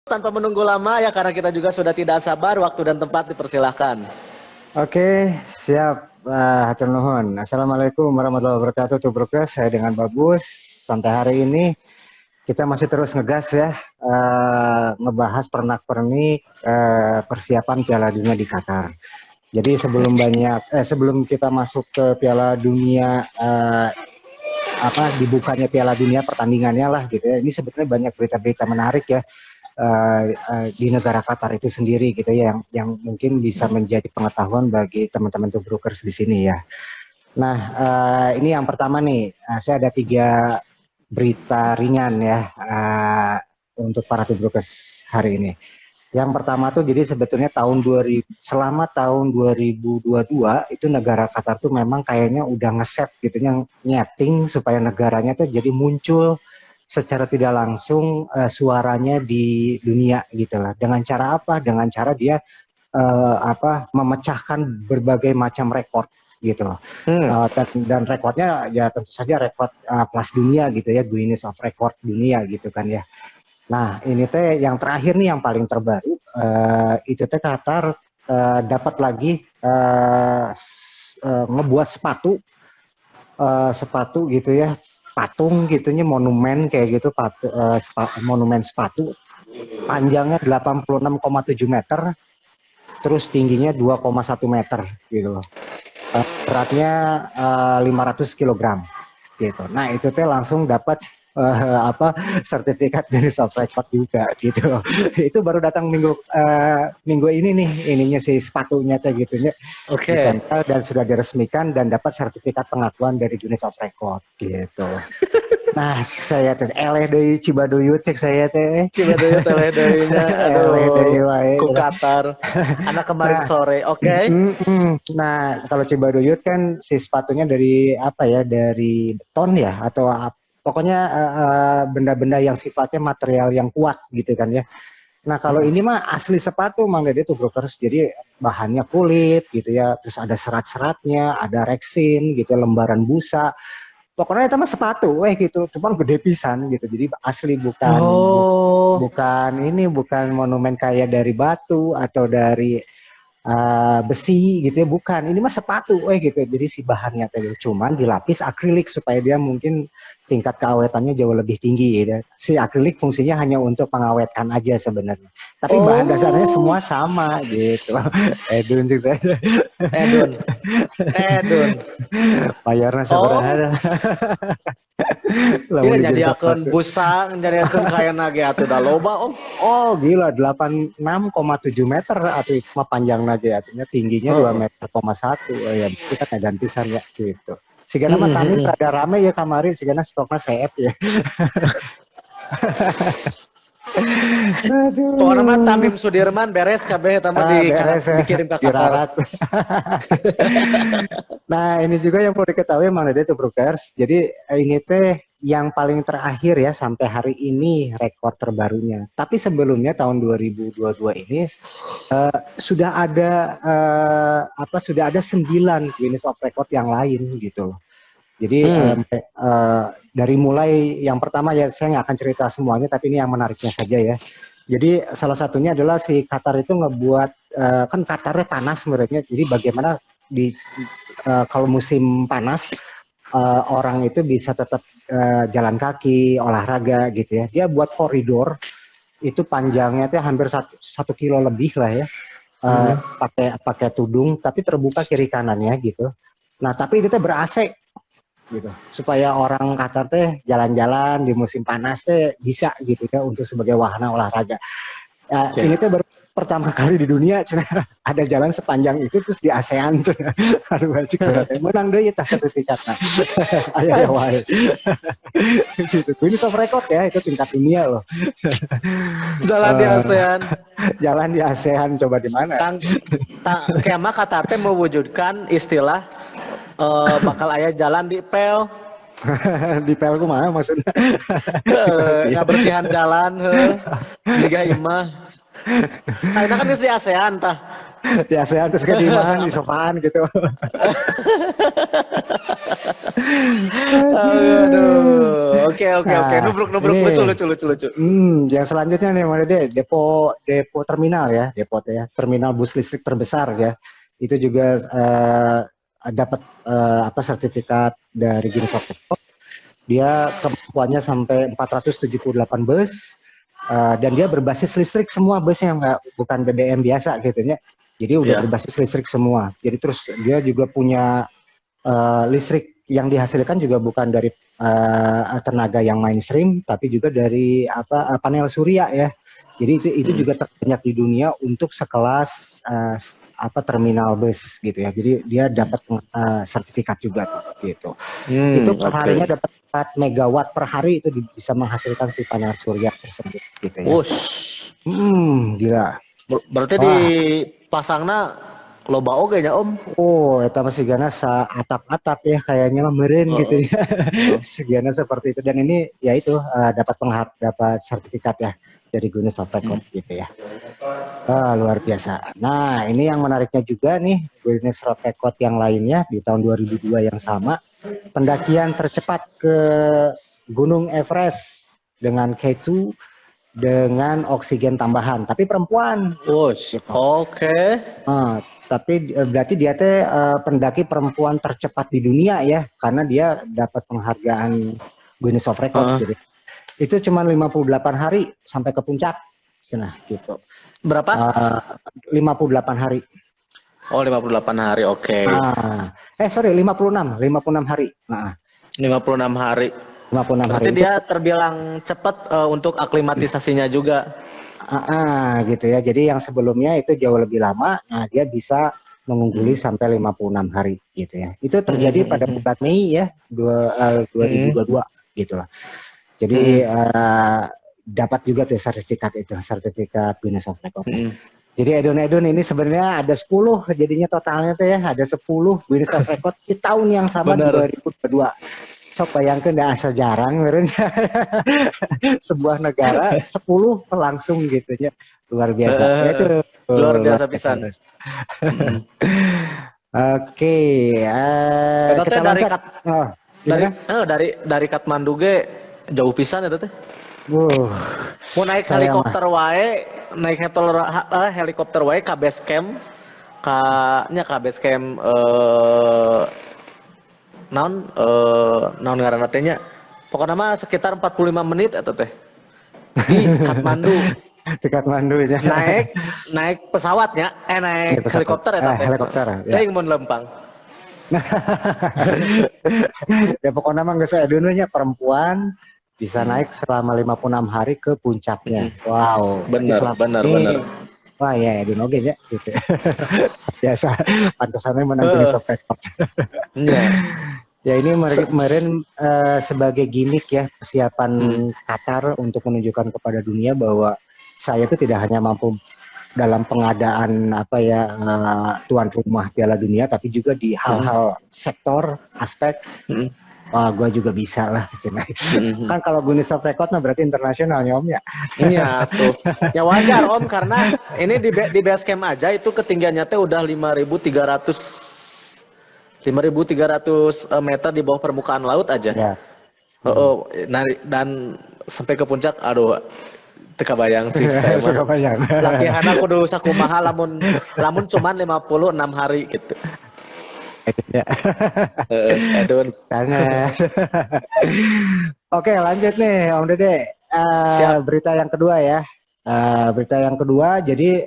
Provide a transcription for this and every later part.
Tanpa menunggu lama ya, karena kita juga sudah tidak sabar, waktu dan tempat dipersilahkan. Oke, siap. Hatur nuhun. Assalamualaikum warahmatullahi wabarakatuh. Tubrukes, saya dengan Babus. Sampai hari ini kita masih terus ngegas ya, ngebahas pernak-pernik persiapan Piala Dunia di Qatar. Jadi sebelum kita masuk ke Piala Dunia, dibukanya Piala Dunia pertandingannya lah gitu ya. Ini sebetulnya banyak berita-berita menarik ya. Di negara Qatar itu sendiri gitu ya, yang mungkin bisa menjadi pengetahuan bagi teman-teman Tubrukers di sini ya. Nah, ini yang pertama nih, saya ada 3 berita ringan ya untuk para Tubrukers hari ini. Yang pertama tuh, jadi sebetulnya selama tahun 2022 itu negara Qatar tuh memang kayaknya udah nge-save gitu, yang nyeting supaya negaranya tuh jadi muncul secara tidak langsung suaranya di dunia gitu lah. Dengan cara apa? Dengan cara dia memecahkan berbagai macam rekor gitu loh. Dan rekornya ya tentu saja rekor kelas dunia gitu ya, Guinness of Record dunia gitu kan ya. Nah, ini teh yang terakhir nih yang paling terbaru, itu teh Qatar dapat lagi ngebuat sepatu gitu ya, patung gitunya, monumen kayak gitu, monumen sepatu panjangnya 86,7 meter, terus tingginya 2,1 meter gitu loh. Beratnya 500 kg gitu. Nah, itu teh langsung dapat sertifikat Guinness of Record juga gitu. Itu baru datang minggu ini nih, ininya si sepatunya teh gitunya. Oke. Ditempel dan sudah diresmikan dan dapat sertifikat pengakuan dari Guinness of Record gitu. Nah, saya teh dari Cibaduyut cek saya teh. Cibaduyut eleh-deuinya, aduh, ku Qatar. Anak kemarin sore, oke. Nah, kalau Cibaduyut kan si sepatunya dari dari beton ya, atau pokoknya benda-benda yang sifatnya material yang kuat gitu kan ya. Nah, kalau ini mah asli sepatu Mang Dede Tubrukers, jadi bahannya kulit gitu ya, terus ada serat-seratnya, ada reksin gitu, lembaran busa. Pokoknya itu mah sepatu gitu, cuman gede pisan gitu. Jadi asli, bukan monumen kayak dari batu atau dari besi gitu ya, bukan. Ini mah sepatu gitu. Jadi si bahannya tadi cuman dilapis akrilik supaya dia mungkin tingkat keawetannya jauh lebih tinggi gitu. Si akrilik fungsinya hanya untuk mengawetkan aja sebenarnya. Tapi bahan dasarnya semua sama gitu. Edun juga. Edun. Bayarnya seberapa? Ini jadi akun busa, jadi akun kayak nage atuh da loba Oh gila, 86,7 meter atau itu mah panjang nage, artinya tingginya 2,1 meter. Ya kita edan pisan ya gitu. Sigana mah tani rada rame ya kamari, sigana stoknya CF ya. Pokoknya mah Tamim Sudirman beres kabeh eta mah dikirim ke Qatar. Nah, ini juga yang perlu diketahui Mang Dede Tubrukers. Jadi ini teh yang paling terakhir ya sampai hari ini rekor terbarunya. Tapi sebelumnya tahun 2022 ini sudah ada 9 Guinness of Record yang lain gitu loh. Jadi dari mulai yang pertama ya, saya nggak akan cerita semuanya, tapi ini yang menariknya saja ya. Jadi salah satunya adalah si Qatar itu ngebuat, kan Qatarnya panas menurutnya, jadi bagaimana kalau musim panas orang itu bisa tetap jalan kaki, olahraga gitu ya. Dia buat koridor itu panjangnya tuh hampir 1 kilo lebih lah ya, pakai tudung tapi terbuka kiri kanannya gitu. Nah tapi itu ber-AC gitu, supaya orang Qatar teh jalan-jalan di musim panas teh bisa gitu ya, untuk sebagai wahana olahraga. Ini tuh baru pertama kali di dunia ada jalan sepanjang itu terus di ASEAN. Aduh wajib berarti menang deh tas sertifikatnya. Ayo wae. Gitu. Ini top record ya, itu tingkat dunia loh. Jalan di ASEAN. Jalan di ASEAN, coba di mana? Kema Qatar teh mewujudkan istilah bakal aya jalan di pel. Di pel kumaha maksudnya? Ngabersihan jalan jiga imah. Ayeuna kan geus di ASEAN tah. Di ASEAN terus kan di mana, di sofaan gitu. Aduh. Oke. Nah, Nubruk ini lucu. yang selanjutnya nih Mas Dede, depo terminal ya, terminal bus listrik terbesar ya. Itu juga dapat sertifikat dari Guinness of Record. Dia kemampuannya sampai 478 bus dan dia berbasis listrik semua busnya, bukan BBM biasa gitu ya. Jadi udah Iya. berbasis listrik semua. Jadi terus dia juga punya listrik yang dihasilkan juga bukan dari tenaga yang mainstream, tapi juga dari panel surya ya. Jadi itu juga terbanyak di dunia untuk sekelas terminal bus gitu ya. Jadi dia dapat sertifikat juga tuh, gitu. Itu perharinya dapat 4 megawatt per hari itu bisa menghasilkan si panel surya tersebut gitu ya. Gila. Berarti di pasangna loba oge nya Om. Oh, eta masih gana atap-atap ya kayaknya meren gitu ya. Segana seperti itu, dan ini ya itu dapat sertifikat ya dari Guinness of Record gitu ya. Luar biasa. Nah, ini yang menariknya juga nih, Guinness of Record yang lainnya di tahun 2002 yang sama, pendakian tercepat ke Gunung Everest dengan K2 dengan oksigen tambahan, tapi perempuan. Gitu. Oke. Tapi berarti dia pendaki perempuan tercepat di dunia ya, karena dia dapat penghargaan Guinness of Record. Jadi itu cuma 58 hari sampai ke puncak. Nah, gitu. Berapa? 58 hari. Oh, 58 hari, oke. 56 hari. 56 hari. 56 Berarti hari. dia terbilang cepat untuk aklimatisasinya juga. Gitu ya. Jadi yang sebelumnya itu jauh lebih lama. Nah, dia bisa mengungguli sampai 56 hari gitu ya. Itu terjadi pada bulan Mei ya, 2022 gitu lah. Jadi dapat juga tuh sertifikat Guinness of Record. Jadi Edun ini sebenarnya ada 10 jadinya totalnya tuh ya, ada 10 Guinness of Record di tahun yang sama. 2022. Sok bayangkan asa jarang merenya. Sebuah negara 10 langsung gitu ya. Luar biasa. Itu luar biasa pisan. Oke, kita loncat. Dari Kathmandu ge jauh pisan eta teh. Mau naik helikopter wae ka base camp naon ngaranna teh nya. Pokoknya mah sekitar 45 menit eta teh. Di Kathmandu. Di Kathmandu ya. Naik pesawatnya, naik helikopter eta teh. Helikopter. Teuing mun lempang. Ya pokoknya mah geus nya perempuan bisa naik selama 56 hari ke puncaknya. Wow. Bener. Wah ya, Edun oge ya gitu. Biasa pantesannya menang Guinness of Record. Ya ini kemarin sebagai gimmick ya, persiapan Qatar untuk menunjukkan kepada dunia bahwa saya itu tidak hanya mampu dalam pengadaan tuan rumah Piala Dunia, tapi juga di hal-hal sektor aspek. Wah, gue juga bisa lah. Kan kalau Guinness of Record berarti internasionalnya Om ya. Iya tuh. Ya wajar Om, karena ini di base camp aja itu ketinggiannya teh udah 5.300 meter di bawah permukaan laut aja. Ya. Dan sampai ke puncak, aduh, teka bayang sih saya mah. Latihan aku dulu sakumaha lamun cuman 56 hari gitu. Edun. Oke, lanjut nih Om Dede. Berita yang kedua ya. Jadi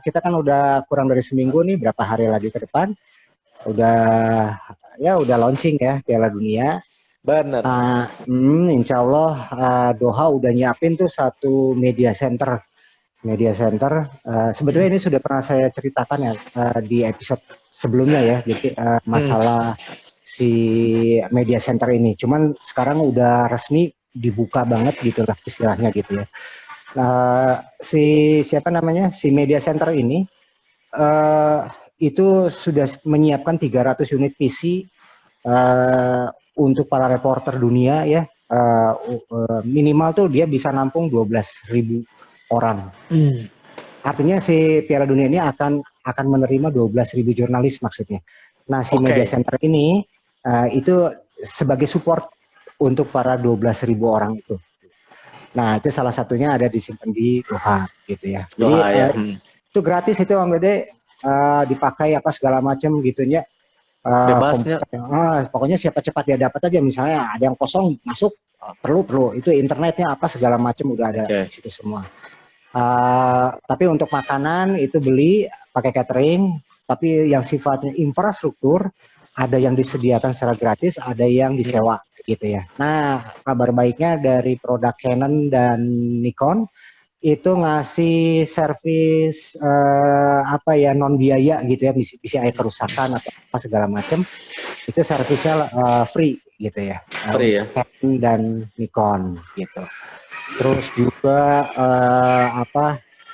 kita kan udah kurang dari seminggu nih, berapa hari lagi ke depan udah launching ya Piala Dunia. Bener. Insya Allah Doha udah nyiapin tuh satu media center. Sebetulnya ini sudah pernah saya ceritakan ya di episode sebelumnya ya. Jadi masalah si media center ini. Cuman sekarang udah resmi dibuka banget gitu lah istilahnya gitu ya. Si media center ini itu sudah menyiapkan 300 unit PC untuk para reporter dunia ya. Minimal tuh dia bisa nampung 12.000 orang. Artinya si Piala Dunia ini akan menerima 12.000 jurnalis maksudnya. Nah si media center ini itu sebagai support untuk para 12.000 orang itu. Nah, itu salah satunya ada disimpan di Doha gitu ya. Jadi Doha ya. itu gratis itu Bang Dede, dipakai apa segala macam gitunya. Bebasnya. Pokoknya siapa cepat dia dapat aja, misalnya ada yang kosong masuk, perlu itu internetnya apa segala macam udah ada di situ semua. Tapi untuk makanan itu beli pakai catering, tapi yang sifatnya infrastruktur ada yang disediakan secara gratis, ada yang disewa gitu ya. Nah, kabar baiknya dari produk Canon dan Nikon itu ngasih servis non biaya gitu ya, bisa air kerusakan atau apa segala macam, itu servisnya free gitu ya. Free ya. Canon dan Nikon gitu. Terus juga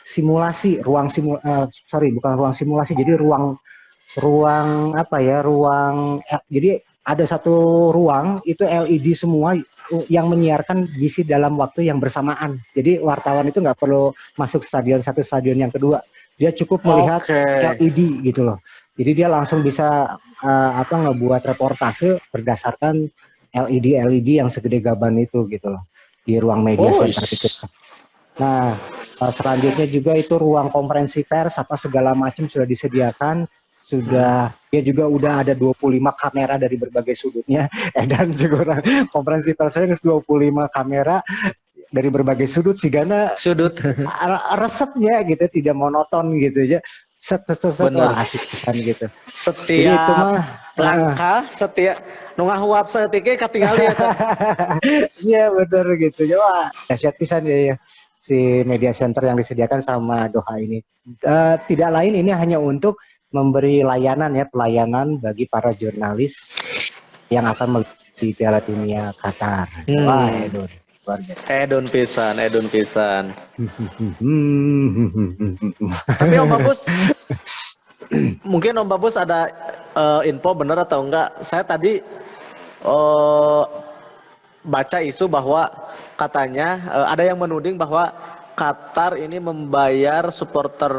simulasi bukan ruang simulasi, jadi ruang jadi ada satu ruang itu LED semua yang menyiarkan visi dalam waktu yang bersamaan. Jadi wartawan itu nggak perlu masuk stadion satu stadion yang kedua, dia cukup melihat LED gitu loh. Jadi dia langsung bisa ngebuat reportase berdasarkan LED yang segede gaban itu gitu loh di ruang media center itu. Nah, selanjutnya juga itu ruang konferensi pers apa segala macam sudah disediakan. Dia juga udah ada 25 kamera dari berbagai sudutnya, dan juga konferensi persnya 25 kamera dari berbagai sudut resepnya gitu, tidak monoton gitu ya. Asik pisan gitu. Setiap itu mah langkah, setiap nungahuap setiknya ketinggalan ya kan. Iya betul gitu. Coba dahsyat pisan ya si media center yang disediakan sama Doha ini. Tidak lain ini hanya untuk memberi pelayanan bagi para jurnalis yang akan mengikuti Piala Dunia Qatar. Wah, Edun pisan. Tapi Om Babus, mungkin Om Babus ada info benar atau enggak? Saya tadi baca isu bahwa katanya ada yang menuding bahwa Qatar ini membayar supporter.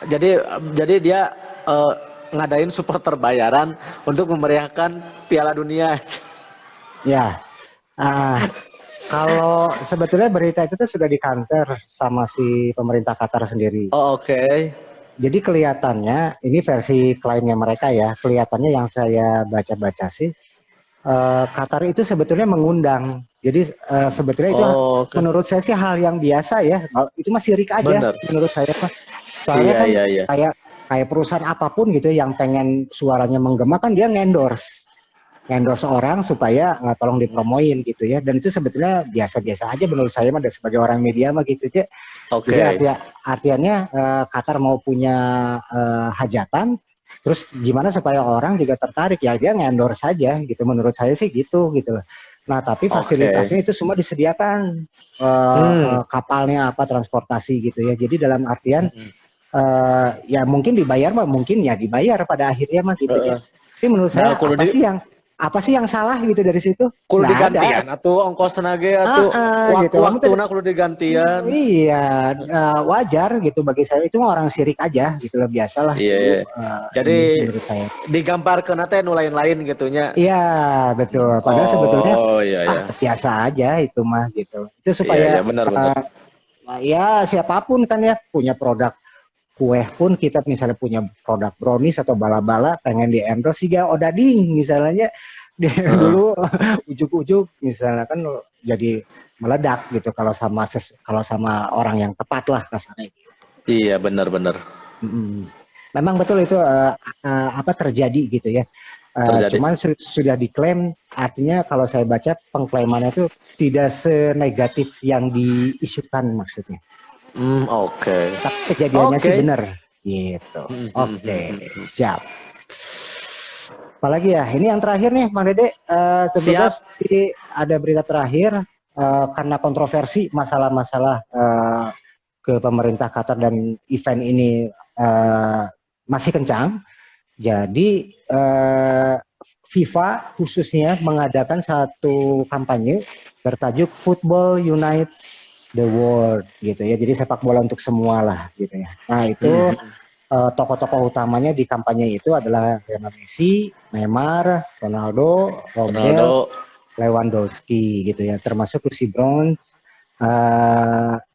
Jadi dia ngadain supporter bayaran untuk memeriahkan Piala Dunia. Ya, kalau sebetulnya berita itu sudah di-counter sama si pemerintah Qatar sendiri. Oh, oke. Jadi kelihatannya, ini versi klaimnya mereka ya, kelihatannya yang saya baca-baca sih, Qatar itu sebetulnya mengundang. Jadi sebetulnya itu menurut saya sih hal yang biasa ya, itu masih sirik aja. Bener. Menurut saya. Soalnya kayak perusahaan apapun gitu yang pengen suaranya menggema kan dia ngendorse orang supaya tolong dipromoin gitu ya, dan itu sebetulnya biasa-biasa aja menurut saya mah sebagai orang media mah gitu ya. Jadi artinya Qatar mau punya hajatan, terus gimana supaya orang juga tertarik ya dia ngendorse saja gitu, menurut saya sih gitu loh. Nah tapi fasilitasnya itu semua disediakan, kapalnya apa, transportasi gitu ya, jadi dalam artian ya mungkin dibayar pada akhirnya mah gitu ya. Tapi menurut saya apa sih yang salah gitu dari situ? Kudu digantian atau ongkos tenaga atau waktu-waktunya kudu digantian. Iya, wajar gitu bagi saya, itu orang sirik aja gitu loh, biasalah. Iya. Jadi menurut saya digambarkeun teh nu lain-lain gitunya. Iya, betul. Padahal sebetulnya biasa aja itu mah gitu. Itu supaya benar. Ya siapapun kan ya punya produk kue pun, kita misalnya punya produk brownies atau bala-bala pengen di-endorse juga odading misalnya dulu ujuk-ujuk misalnya kan jadi meledak gitu kalau sama orang yang tepat lah kasarnya. Iya benar. Memang betul itu terjadi gitu ya. Cuman sudah diklaim, artinya kalau saya baca pengklaimannya itu tidak senegatif yang diisukan maksudnya. Oke. Tapi kejadiannya sih benar gitu. Oke, siap. Apalagi ya, ini yang terakhir nih Bang Dede, ada berita terakhir karena kontroversi masalah-masalah ke pemerintah Qatar dan event ini masih kencang. Jadi FIFA khususnya mengadakan satu kampanye bertajuk Football Unite the World gitu ya. Jadi sepak bola untuk semua lah gitu ya. Nah itu tokoh-tokoh utamanya di kampanye itu adalah Lionel Messi, Neymar, Ronaldo, Robert, Lewandowski gitu ya, termasuk Lucy Bronze,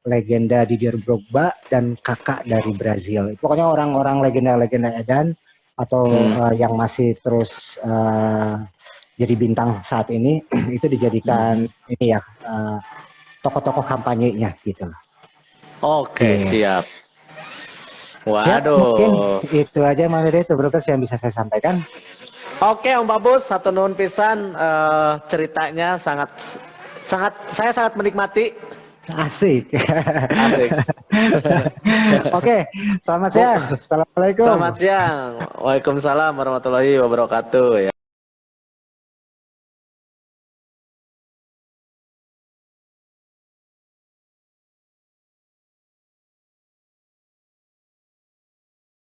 legenda Didier Drogba dan kakak dari Brazil. Pokoknya orang-orang legenda-legenda edan atau yang masih terus jadi bintang saat ini itu dijadikan ini ya tokoh-tokoh kampanyenya gitu. Oke, siap. Siap, Waduh. mungkin itu aja Mas Dede, itu Brokers yang bisa saya sampaikan. Oke, Om Babus, satu nuhun pisan, ceritanya saya sangat menikmati. Asik. Asik. Oke, selamat siang. Assalamualaikum. Selamat siang. Waalaikumsalam warahmatullahi wabarakatuh ya.